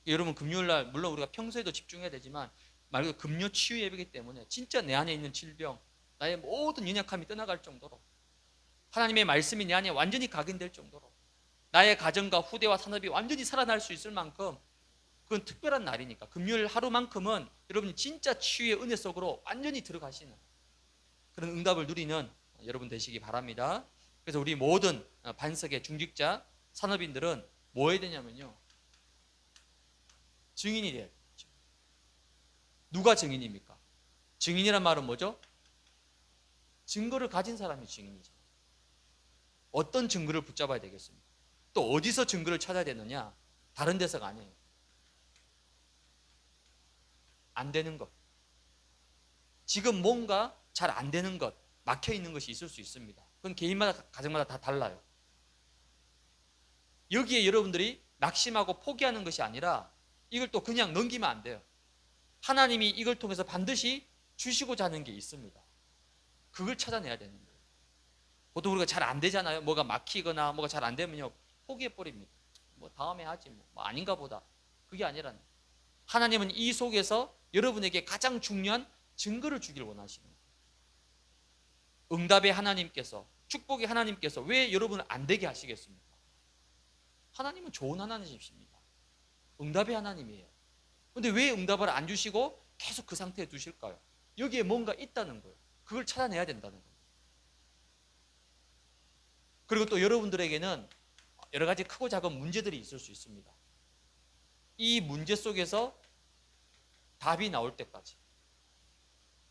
여러분 금요일날 물론 우리가 평소에도 집중해야 되지만 말 그대로 금요 치유 예배이기 때문에 진짜 내 안에 있는 질병, 나의 모든 연약함이 떠나갈 정도로 하나님의 말씀이 내 안에 완전히 각인될 정도로 나의 가정과 후대와 산업이 완전히 살아날 수 있을 만큼 그건 특별한 날이니까 금요일 하루만큼은 여러분이 진짜 치유의 은혜 속으로 완전히 들어가시는 그런 응답을 누리는 여러분 되시기 바랍니다. 그래서 우리 모든 반석의 중직자 산업인들은 뭐 해야 되냐면요, 증인이 돼야 되죠. 누가 증인입니까? 증인이란 말은 뭐죠? 증거를 가진 사람이 증인이죠. 어떤 증거를 붙잡아야 되겠습니까? 또 어디서 증거를 찾아야 되느냐? 다른 데서가 아니에요. 안 되는 것. 지금 뭔가 잘 안 되는 것, 막혀 있는 것이 있을 수 있습니다. 그건 개인마다, 가정마다 다 달라요. 여기에 여러분들이 낙심하고 포기하는 것이 아니라 이걸 또 그냥 넘기면 안 돼요. 하나님이 이걸 통해서 반드시 주시고자 하는 게 있습니다. 그걸 찾아내야 되는 거예요. 보통 우리가 잘 안 되잖아요. 뭐가 막히거나 뭐가 잘 안 되면요, 포기해버립니다. 뭐 다음에 하지, 뭐 아닌가 보다. 그게 아니라 하나님은 이 속에서 여러분에게 가장 중요한 증거를 주길 원하시는 거예요. 응답의 하나님께서, 축복의 하나님께서 왜 여러분을 안 되게 하시겠습니까? 하나님은 좋은 하나님이십니다. 응답의 하나님이에요. 그런데 왜 응답을 안 주시고 계속 그 상태에 두실까요? 여기에 뭔가 있다는 거예요. 그걸 찾아내야 된다는 거예요. 그리고 또 여러분들에게는 여러 가지 크고 작은 문제들이 있을 수 있습니다. 이 문제 속에서 답이 나올 때까지,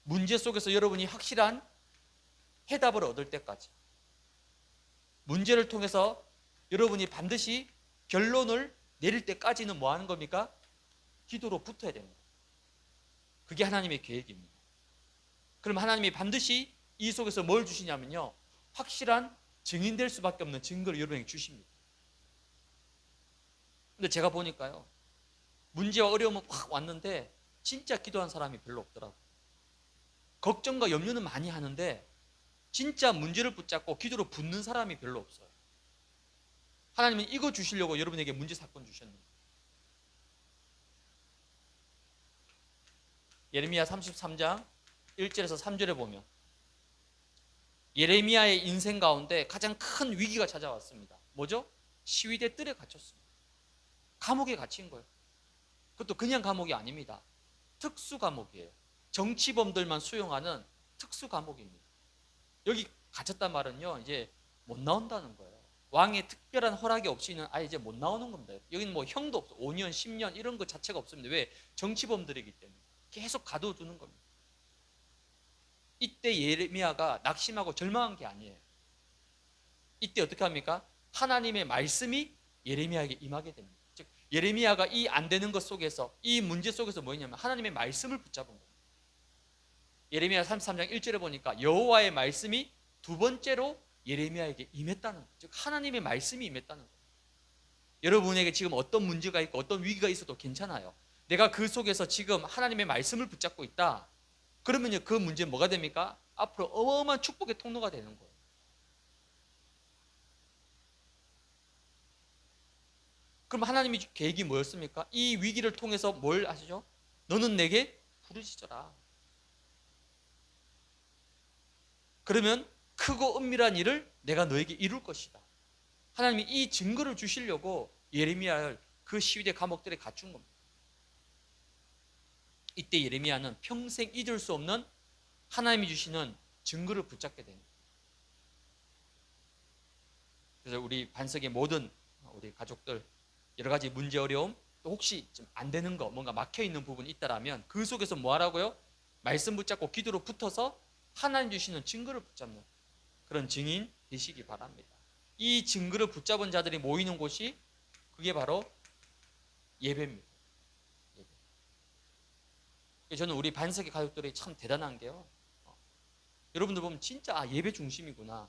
문제 속에서 여러분이 확실한 해답을 얻을 때까지, 문제를 통해서 여러분이 반드시 결론을 내릴 때까지는 뭐 하는 겁니까? 기도로 붙어야 됩니다. 그게 하나님의 계획입니다. 그럼 하나님이 반드시 이 속에서 뭘 주시냐면요, 확실한 증인될 수밖에 없는 증거를 여러분에게 주십니다. 근데 제가 보니까요, 문제와 어려움은 확 왔는데 진짜 기도한 사람이 별로 없더라고요. 걱정과 염려는 많이 하는데 진짜 문제를 붙잡고 기도로 붙는 사람이 별로 없어요. 하나님은 이거 주시려고 여러분에게 문제 사건 주셨는데. 예레미야 33장 1절에서 3절에 보면 예레미야의 인생 가운데 가장 큰 위기가 찾아왔습니다. 뭐죠? 시위대 뜰에 갇혔습니다. 감옥에 갇힌 거예요. 그것도 그냥 감옥이 아닙니다. 특수 감옥이에요. 정치범들만 수용하는 특수 감옥입니다. 여기 갇혔단 말은요, 이제 못 나온다는 거예요. 왕의 특별한 허락이 없이는 아예 이제 못 나오는 겁니다. 여기는 뭐 형도 없어. 5년, 10년 이런 거 자체가 없습니다. 왜? 정치범들이기 때문에. 계속 가둬두는 겁니다. 이때 예레미야가 낙심하고 절망한 게 아니에요. 이때 어떻게 합니까? 하나님의 말씀이 예레미야에게 임하게 됩니다. 즉 예레미야가 이 안 되는 것 속에서, 이 문제 속에서 뭐였냐면 하나님의 말씀을 붙잡은 겁니다. 예레미야 33장 1절에 보니까 여호와의 말씀이 두 번째로 예레미야에게 임했다는 거예요. 즉 하나님의 말씀이 임했다는 거예요. 여러분에게 지금 어떤 문제가 있고 어떤 위기가 있어도 괜찮아요. 내가 그 속에서 지금 하나님의 말씀을 붙잡고 있다. 그러면요, 그 문제는 뭐가 됩니까? 앞으로 어마어마한 축복의 통로가 되는 거예요. 그럼 하나님의 계획이 뭐였습니까? 이 위기를 통해서 뭘 하시죠? 너는 내게 부르짖어라. 그러면 크고 은밀한 일을 내가 너에게 이룰 것이다. 하나님이 이 증거를 주시려고 예레미야를 그 시위대 감옥들에 갖춘 겁니다. 이때 예레미야는 평생 잊을 수 없는 하나님이 주시는 증거를 붙잡게 됩니다. 그래서 우리 반석의 모든 우리 가족들 여러 가지 문제 어려움, 또 혹시 좀 안 되는 거, 뭔가 막혀 있는 부분이 있다라면 그 속에서 뭐 하라고요? 말씀 붙잡고 기도로 붙어서 하나님 주시는 증거를 붙잡는 그런 증인 되시기 바랍니다. 이 증거를 붙잡은 자들이 모이는 곳이 그게 바로 예배입니다. 예배. 저는 우리 반석의 가족들이 참 대단한 게요, 여러분들 보면 진짜 예배 중심이구나.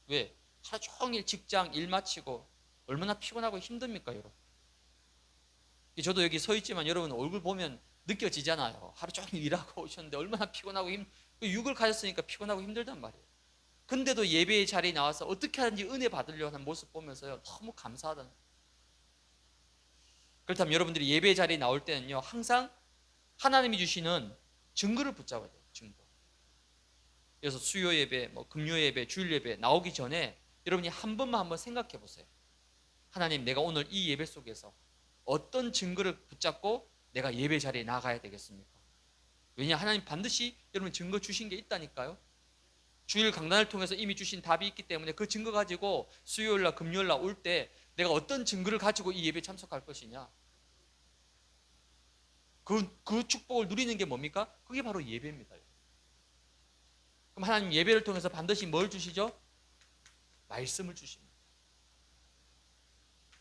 왜? 하루 종일 직장 일 마치고 얼마나 피곤하고 힘듭니까, 여러분? 저도 여기 서 있지만 여러분 얼굴 보면 느껴지잖아요. 하루 종일 일하고 오셨는데 얼마나 피곤하고 6을 가졌으니까 피곤하고 힘들단 말이에요. 근데도 예배의 자리에 나와서 어떻게 하든지 은혜 받으려고 하는 모습 보면서요, 너무 감사하다는 거예요. 그렇다면 여러분들이 예배의 자리에 나올 때는요, 항상 하나님이 주시는 증거를 붙잡아야 돼요. 증거. 그래서 수요 예배, 금요 예배, 주일 예배 나오기 전에 여러분이 한 번만 한번 생각해 보세요. 하나님, 내가 오늘 이 예배 속에서 어떤 증거를 붙잡고 내가 예배 자리에 나가야 되겠습니까? 왜냐, 하나님 반드시 여러분 증거 주신 게 있다니까요. 주일 강단을 통해서 이미 주신 답이 있기 때문에 그 증거 가지고 수요일날 금요일날 올 때 내가 어떤 증거를 가지고 이 예배에 참석할 것이냐. 그 축복을 누리는 게 뭡니까? 그게 바로 예배입니다. 그럼 하나님 예배를 통해서 반드시 뭘 주시죠? 말씀을 주십니다.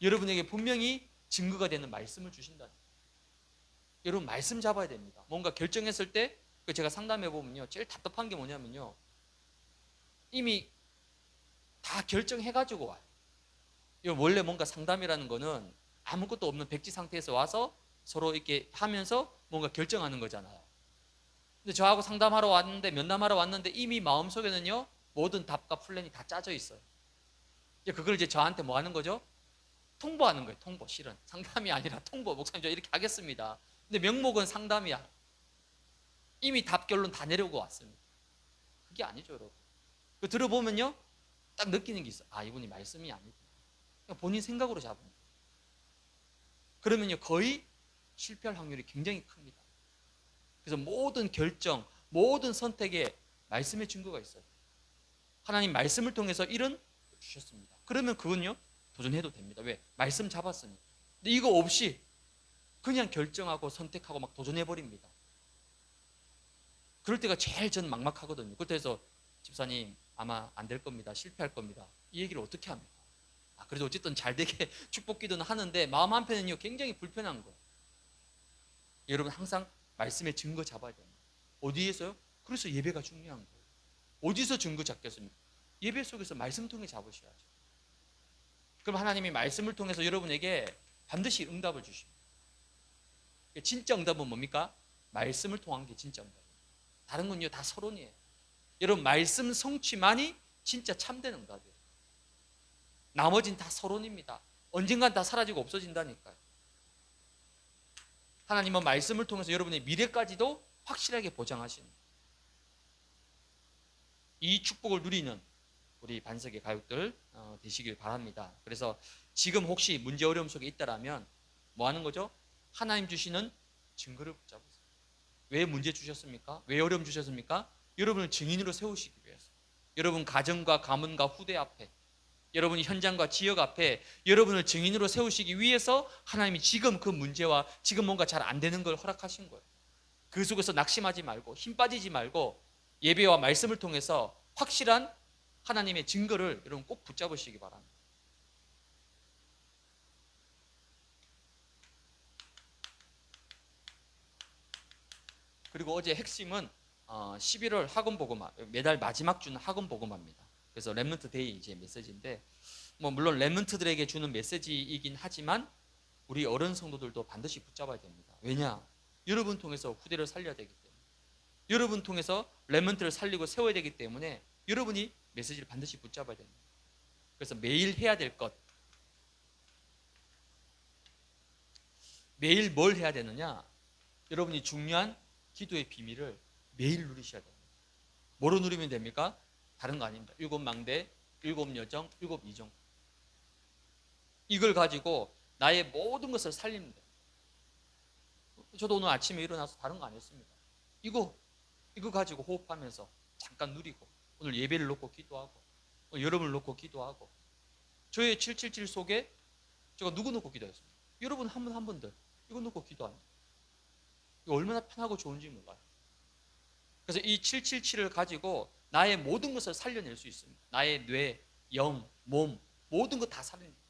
여러분에게 분명히 증거가 되는 말씀을 주신다. 여러분 말씀 잡아야 됩니다. 뭔가 결정했을 때 제가 상담해 보면요, 제일 답답한 게 뭐냐면요, 이미 다 결정해가지고 와요. 원래 뭔가 상담이라는 거는 아무것도 없는 백지 상태에서 와서 서로 이렇게 하면서 뭔가 결정하는 거잖아요. 근데 저하고 상담하러 왔는데, 면담하러 왔는데 이미 마음속에는요 모든 답과 플랜이 다 짜져 있어요. 그걸 이제 저한테 뭐 하는 거죠? 통보하는 거예요. 통보. 실은 상담이 아니라 통보. 목사님 저 이렇게 하겠습니다. 근데 명목은 상담이야. 이미 답 결론 다 내려오고 왔습니다. 그게 아니죠, 여러분. 그 들어보면요 딱 느끼는 게 있어요. 아, 이분이 말씀이 아니구나. 그냥 본인 생각으로 잡은 거예요. 그러면요 거의 실패할 확률이 굉장히 큽니다. 그래서 모든 결정, 모든 선택에 말씀의 증거가 있어요. 하나님 말씀을 통해서 이런 주셨습니다. 그러면 그건요 도전해도 됩니다. 왜? 말씀 잡았으니까. 근데 이거 없이 그냥 결정하고 선택하고 막 도전해버립니다. 그럴 때가 제일 전 막막하거든요. 그때서 집사님 아마 안 될 겁니다. 실패할 겁니다. 이 얘기를 어떻게 합니까? 그래도 어쨌든 잘 되게 축복 기도는 하는데 마음 한편은요 굉장히 불편한 거예요. 여러분 항상 말씀의 증거 잡아야 됩니다. 어디에서요? 그래서 예배가 중요한 거예요. 어디서 증거 잡겠습니까? 예배 속에서 말씀 통해 잡으셔야죠. 그럼 하나님이 말씀을 통해서 여러분에게 반드시 응답을 주십니다. 진짜 응답은 뭡니까? 말씀을 통한 게 진짜 응답입니다. 다른 건요 다 서론이에요. 여러분 말씀 성취만이 진짜 참된 응답이에요. 나머지는 다 서론입니다. 언젠간 다 사라지고 없어진다니까요. 하나님은 말씀을 통해서 여러분의 미래까지도 확실하게 보장하시는 거예요. 이 축복을 누리는 우리 반석의 가족들 되시길 바랍니다. 그래서 지금 혹시 문제 어려움 속에 있다라면 뭐 하는 거죠? 하나님 주시는 증거를 붙잡으세요. 왜 문제 주셨습니까? 왜 어려움 주셨습니까? 여러분을 증인으로 세우시기 위해서. 여러분 가정과 가문과 후대 앞에, 여러분 현장과 지역 앞에 여러분을 증인으로 세우시기 위해서 하나님이 지금 그 문제와 지금 뭔가 잘 안 되는 걸 허락하신 거예요. 그 속에서 낙심하지 말고 힘 빠지지 말고 예배와 말씀을 통해서 확실한 하나님의 증거를 여러분 꼭 붙잡으시기 바랍니다. 그리고 어제 핵심은 11월 학원 복음화, 매달 마지막 주는 학원 복음화입니다. 그래서 렘넌트 데이 이제 메시지인데, 물론 렘넌트들에게 주는 메시지이긴 하지만 우리 어른 성도들도 반드시 붙잡아야 됩니다. 왜냐? 여러분 통해서 후대를 살려야 되기 때문에, 여러분 통해서 렘넌트를 살리고 세워야 되기 때문에 여러분이 메시지를 반드시 붙잡아야 됩니다. 그래서 매일 해야 될 것, 매일 뭘 해야 되느냐? 여러분이 중요한 기도의 비밀을 매일 누리셔야 됩니다. 뭐로 누리면 됩니까? 다른 거 아닙니다. 7망대, 7여정, 7이종. 이걸 가지고 나의 모든 것을 살립니다. 저도 오늘 아침에 일어나서 다른 거 안 했습니다. 이거 가지고 호흡하면서 잠깐 누리고, 오늘 예배를 놓고 기도하고, 여러분을 놓고 기도하고, 저의 777 속에 제가 누구 놓고 기도했습니다. 여러분 한 분 한 분들 이거 놓고 기도합니다. 이거 얼마나 편하고 좋은지 몰라요. 그래서 이 777을 가지고 나의 모든 것을 살려낼 수 있습니다. 나의 뇌, 영, 몸, 모든 것 다 살립니다.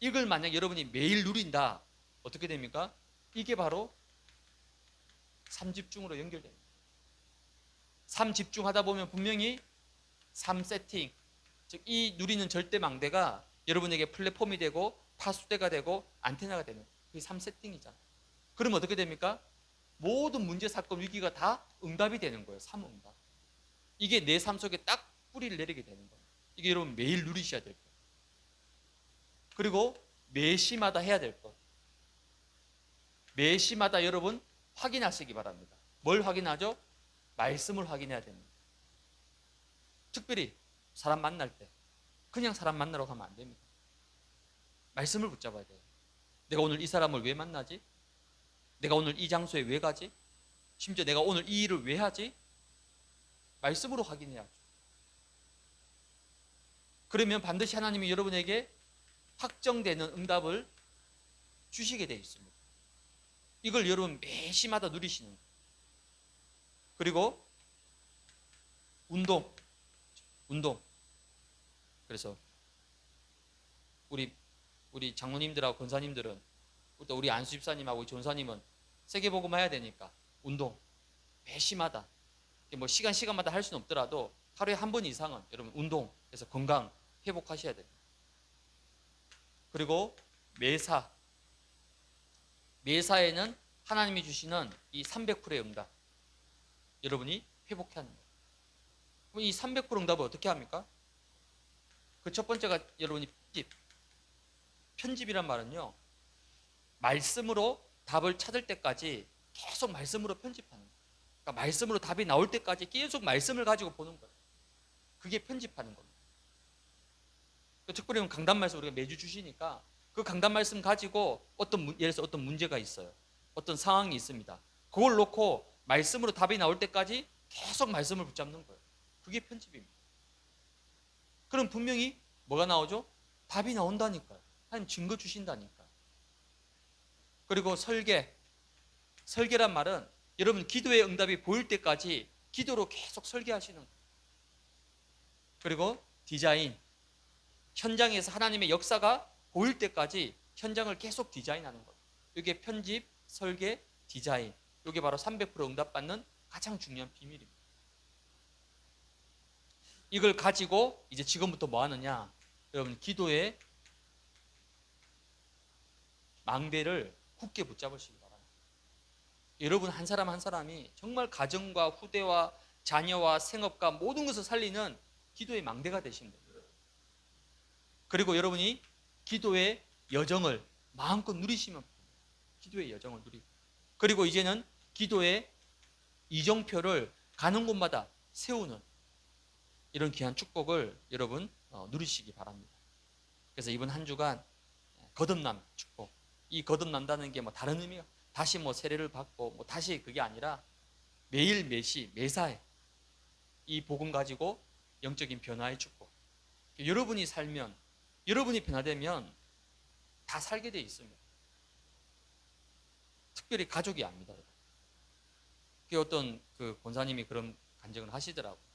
이걸 만약 여러분이 매일 누린다, 어떻게 됩니까? 이게 바로 3집중으로 연결됩니다. 3집중하다 보면 분명히 3세팅, 즉 이 누리는 절대망대가 여러분에게 플랫폼이 되고 파수대가 되고 안테나가 되는 거예요. 그게 3세팅이잖아요. 그럼 어떻게 됩니까? 모든 문제, 사건, 위기가 다 응답이 되는 거예요. 3응답. 이게 내 삶 속에 딱 뿌리를 내리게 되는 거예요. 이게 여러분 매일 누리셔야 될 거예요. 그리고 매시마다 해야 될 것. 매시마다 여러분 확인하시기 바랍니다. 뭘 확인하죠? 말씀을 확인해야 됩니다. 특별히 사람 만날 때 그냥 사람 만나러 가면 안 됩니다. 말씀을 붙잡아야 돼요. 내가 오늘 이 사람을 왜 만나지? 내가 오늘 이 장소에 왜 가지? 심지어 내가 오늘 이 일을 왜 하지? 말씀으로 확인해야죠. 그러면 반드시 하나님이 여러분에게 확정되는 응답을 주시게 되어 있습니다. 이걸 여러분 매시마다 누리시는 거예요. 그리고 운동. 그래서 우리 장로님들하고 권사님들은, 또 우리 안수 집사님하고 전사님은 세계복음 해야 되니까 운동 매시마다, 뭐 시간마다 할 수는 없더라도 하루에 한 번 이상은 여러분 운동해서 건강 회복하셔야 돼요. 그리고 매사에는 하나님이 주시는 이 300%의 응답, 여러분이 회복해야 하는 거예요. 그럼 이 300% 응답을 어떻게 합니까? 그 첫 번째가 여러분이 편집이란 말은요, 말씀으로 답을 찾을 때까지 계속 말씀으로 편집하는 거예요. 그러니까 말씀으로 답이 나올 때까지 계속 말씀을 가지고 보는 거예요. 그게 편집하는 겁니다. 특별히 강단 말씀 우리가 매주 주시니까 그 강단 말씀 가지고 예를 들어서 어떤 문제가 있어요. 어떤 상황이 있습니다. 그걸 놓고 말씀으로 답이 나올 때까지 계속 말씀을 붙잡는 거예요. 그게 편집입니다. 그럼 분명히 뭐가 나오죠? 답이 나온다니까요. 하나님 증거 주신다니까요. 그리고 설계란 말은 여러분 기도의 응답이 보일 때까지 기도로 계속 설계하시는 거예요. 그리고 디자인, 현장에서 하나님의 역사가 보일 때까지 현장을 계속 디자인하는 거예요. 이게 편집, 설계, 디자인, 이게 바로 300% 응답받는 가장 중요한 비밀입니다. 이걸 가지고 이제 지금부터 뭐 하느냐, 여러분 기도의 망대를 굳게 붙잡으시기 바랍니다. 여러분 한 사람 한 사람이 정말 가정과 후대와 자녀와 생업과 모든 것을 살리는 기도의 망대가 되시면 됩니다. 그리고 여러분이 기도의 여정을 마음껏 누리시면 됩니다. 기도의 여정을 누리고, 그리고 이제는 기도의 이정표를 가는 곳마다 세우는 이런 귀한 축복을 여러분 누리시기 바랍니다. 그래서 이번 한 주간 거듭남 축복, 이 거듭난다는 게 뭐 다른 의미가 다시 뭐 세례를 받고 뭐 다시 그게 아니라 매일 매시 매사에 이 복음 가지고 영적인 변화의 축복. 여러분이 살면, 여러분이 변화되면 다 살게 돼 있습니다. 특별히 가족이 압니다. 어떤 그 권사님이 그런 간증을 하시더라고요.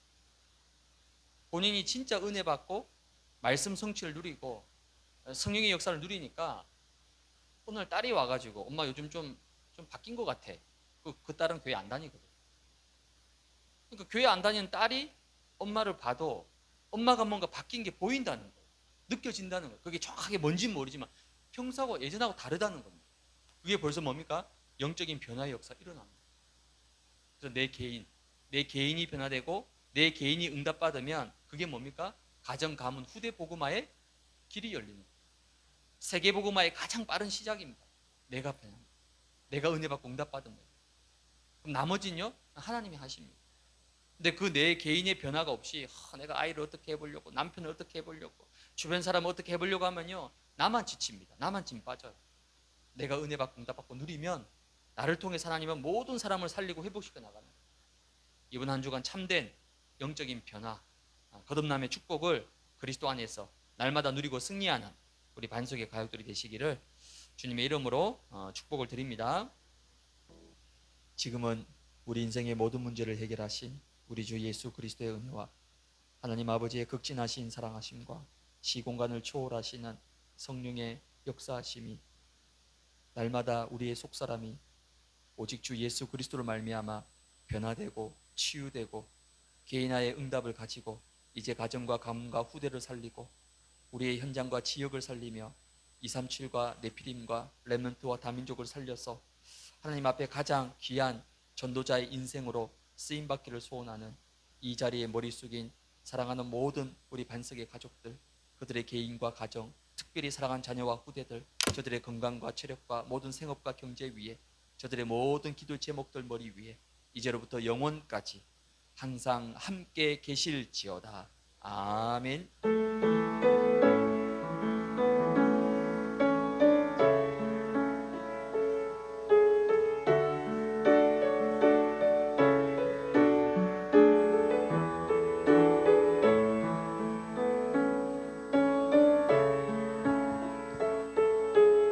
본인이 진짜 은혜 받고 말씀 성취를 누리고 성령의 역사를 누리니까 오늘 딸이 와가지고 엄마 요즘 좀 바뀐 것 같아. 그 딸은 교회 안 다니거든. 그러니까 교회 안 다니는 딸이 엄마를 봐도 엄마가 뭔가 바뀐 게 보인다는 거예요. 느껴진다는 거예요. 그게 정확하게 뭔지는 모르지만 평소하고 예전하고 다르다는 겁니다. 그게 벌써 뭡니까? 영적인 변화의 역사 일어납니다. 그래서 내 개인이 변화되고 내 개인이 응답받으면 그게 뭡니까? 가정, 가문, 후대 복음화의 길이 열리는 거예요. 세계 복음화의 가장 빠른 시작입니다. 내가 변합니다. 내가 은혜 받고 응답받은 거예요. 그럼 나머지는요? 하나님이 하십니다. 근데 그 내 개인의 변화가 없이 내가 아이를 어떻게 해보려고, 남편을 어떻게 해보려고, 주변 사람을 어떻게 해보려고 하면요, 나만 지칩니다. 나만 짐 빠져요. 내가 은혜 받고 응답받고 누리면 나를 통해서 하나님은 모든 사람을 살리고 회복시켜 나가는 거예요. 이번 한 주간 참된 영적인 변화, 거듭남의 축복을 그리스도 안에서 날마다 누리고 승리하는 우리 반석의 가족들이 되시기를 주님의 이름으로 축복을 드립니다. 지금은 우리 인생의 모든 문제를 해결하신 우리 주 예수 그리스도의 은혜와 하나님 아버지의 극진하신 사랑하심과 시공간을 초월하시는 성령의 역사하심이 날마다 우리의 속사람이 오직 주 예수 그리스도를 말미암아 변화되고 치유되고 개인화의 응답을 가지고 이제 가정과 가문과 후대를 살리고 우리의 현장과 지역을 살리며 237과 네피림과 렘넌트와 다민족을 살려서 하나님 앞에 가장 귀한 전도자의 인생으로 쓰임받기를 소원하는 이 자리에 머리 숙인 사랑하는 모든 우리 반석의 가족들, 그들의 개인과 가정, 특별히 사랑하는 자녀와 후대들, 저들의 건강과 체력과 모든 생업과 경제 위에, 저들의 모든 기도 제목들 머리 위에 이제로부터 영원까지 항상 함께 계실지어다. 아멘.